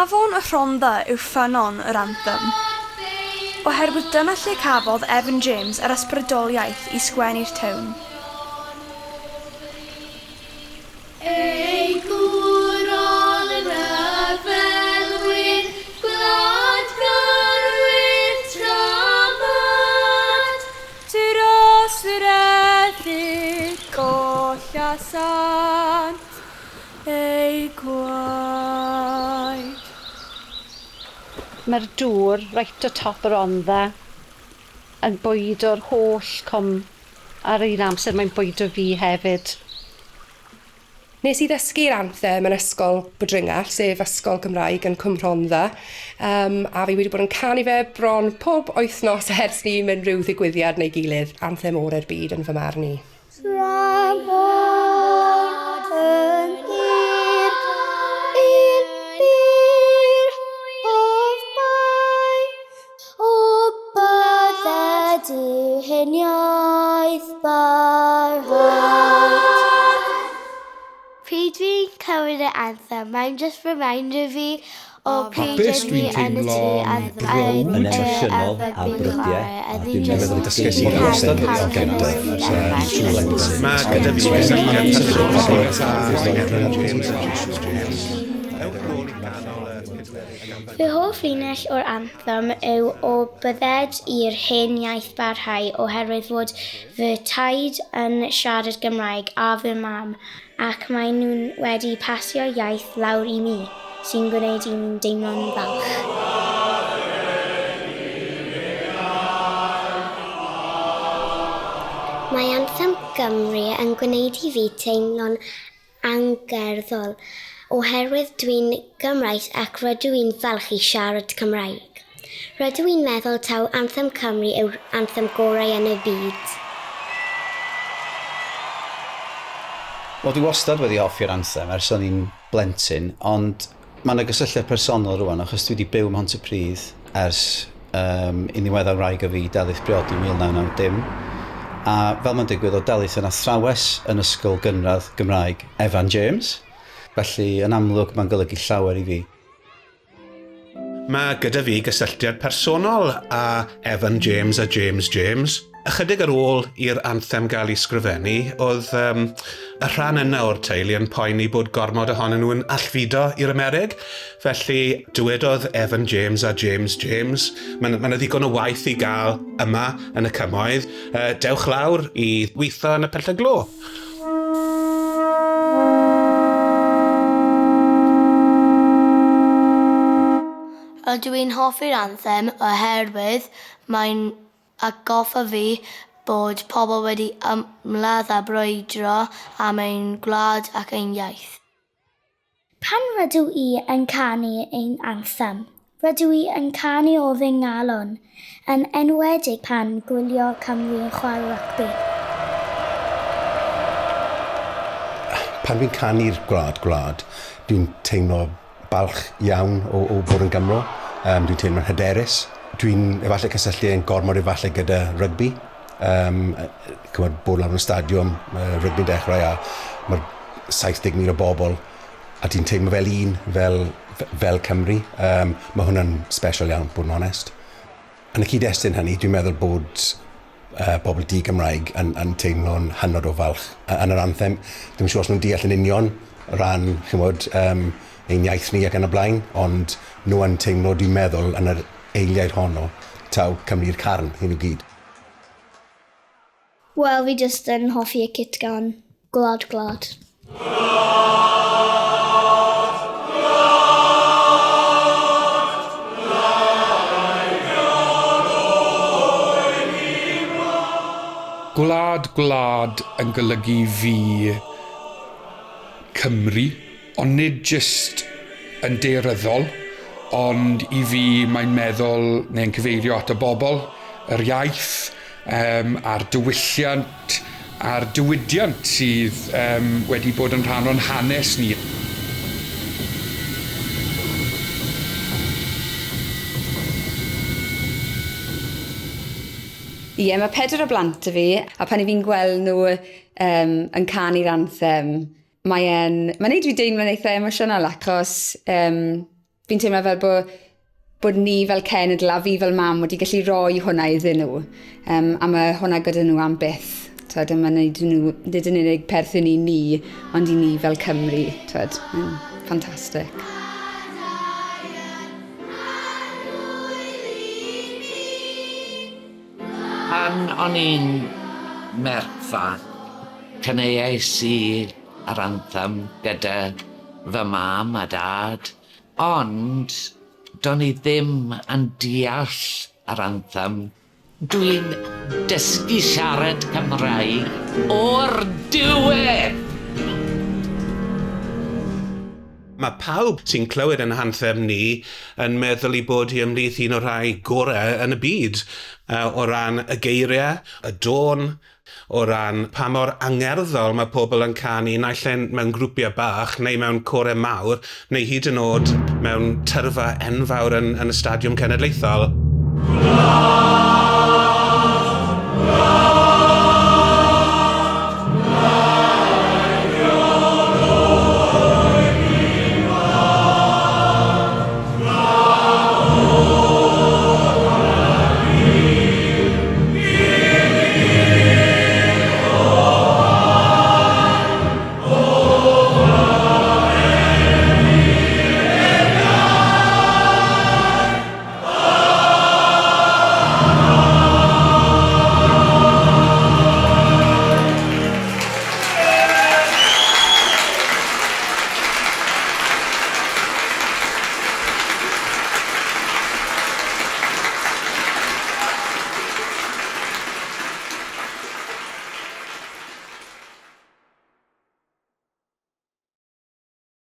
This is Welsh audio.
Safon y Rhondda yw ffynon yr anthem, oherwydd dyna lle cafodd Evan James yr ysbrydoliaeth i sgwennu'r tewn. Ei gwrol ryfelwyr, gwlad gartref tramad, Dros yr edrych goll a sant, ei gwaed. Mae'r dŵr reit o top yr Rhondda yn bwyd o'r holl cwm ar un amser mae'n bwyd o fi hefyd. Nes i ddysgu'r anthem yn ysgol Bodringall, sef ysgol Gymraeg yn Cwm Rhondda, a fi wedi bod yn canu fe bron pob wythnos ers ni mewn rhyw ddigwyddiad neu gilydd, anthem o'r byd yn fy marn i. Pryd fi'n clywed y anthem, mae'n just reminder fi o pryd ni yn y tŷ yn emosiynol a brydiau, a dwi'n meddwl dysgu sy'n wastad yn gyntaf. Mae gyda fi Fy hoff linell o'r anthem yw o bydded i'r hen iaith barhau oherwydd fod fy taid yn siarad Gymraeg a fy mam ac maen nhw'n wedi pasio iaith lawr i mi sy'n gwneud i'n deimlo'n falch. Mae anthem Gymru yn gwneud i fi teimlo'n angerddol oherwydd dwi'n Gymraes ac rydw i'n falch i siarad Cymraeg. Rydw i'n meddwl taw anthem Cymru yw'r anthem gorau yn y byd. Wel, dwi wastad wedi hoffi'r anthem ers o'n i'n blentyn, ond mae'n gysylltiad personol rwan, achos dwi wedi byw ym Pontypridd ers unigweddau wraig o fi Delyth Briodi 1990. A fel mae'n digwydd o Delyth yn athrawes yn ysgol gynradd Gymraeg Evan James. Felly, yn amlwg, mae'n golygu llawer i fi. Mae gyda fi gysylltiad personol â Evan James a James James. Ychydig ar ôl i'r anthem gael ei sgrifennu, oedd y rhan yna o'r teulu yn poeni bod gormod ohonyn nhw yn allfudo i'r Amerig. Felly, dywedodd Evan James a James James, mae yna ddigon o waith i gael yma yn y cymoedd. Dewch lawr i weithio yn y Pellter Glo. Ydw i'n hoffi'r anthem oherwydd mae'n atgoffa fi bod pobl wedi ymladd a brwydro am ein gwlad ac ein iaith. Pan rydw i yn canu ein anthem, rydw i yn canu o fy ngalon, yn enwedig pan gwylio Cymru yn chwarae rygbi. Pan fi'n canu'r gwlad, dwi'n teimlo balch iawn o bod yn Gymro. Dwi'n teimlo'n hyderus. Dwi'n efallai cysylltu ein gormod efallai gyda rygbi. Cymryd bod lawr yn y stadiwm, rygbi'n dechrau a mae'r 70,000 o bobl a dwi'n teimlo fel un, fel Cymru. Mae hwnna'n special iawn, bod yn onest. Yn y cyd-destun hynny, dwi'n meddwl bod bobl di-Gymraeg yn teimlo'n hynod o falch yn yr anthem. Dwi'n siŵr os nhw'n deall yn union rhan, chymod, ein iaith ni ac yn y blaen, ond nhw yn teimlo, dwi'n meddwl, yn yr eiliad honno, taw Cymru'r carn, hyn nhw gyd. Wel, fi jyst yn hoffi y kit gan Gwlad. Gwlad yn golygu fi Cymru, ond nid jyst yn daearyddol, ond i fi mae'n meddwl neu'n cyfeirio at y bobl, yr iaith, a'r diwylliant, a'r diwydiant sydd wedi bod yn rhan o'n hanes ni. Ie, mae 4 o blant y fi, a pan i fi'n gweld nhw yn canu'r anthem, mae'n neud fi deimlo'n eitha emosiynol, achos fi'n teimlo fel bod ni fel cenedl a fi fel mam wedi gallu rhoi hwnna iddyn nhw. A mae hwnna gyda nhw am byth. Mae'n gwneud nhw, nid yn unig perthyn i ni, ond i ni fel Cymru. Ffantastig. Pan o'n i'n merchfa, cyneuais i yr anthem gyda fy mam a dad, ond do'n i ddim yn deall yr anthem. Dwi'n dysgu siarad Cymraeg o'r diwedd! Mae pawb sy'n clywed yn anthem ni yn meddwl I bod hi ymhlith un o'r rhai gorau yn y byd. O ran y geiriau, y dôn, o ran pa mor angerddol mae pobl yn canu naill mewn grwpiau bach neu mewn corau mawr, neu hyd yn oed mewn tyrfa enfawr yn y Stadiwm Cenedlaethol.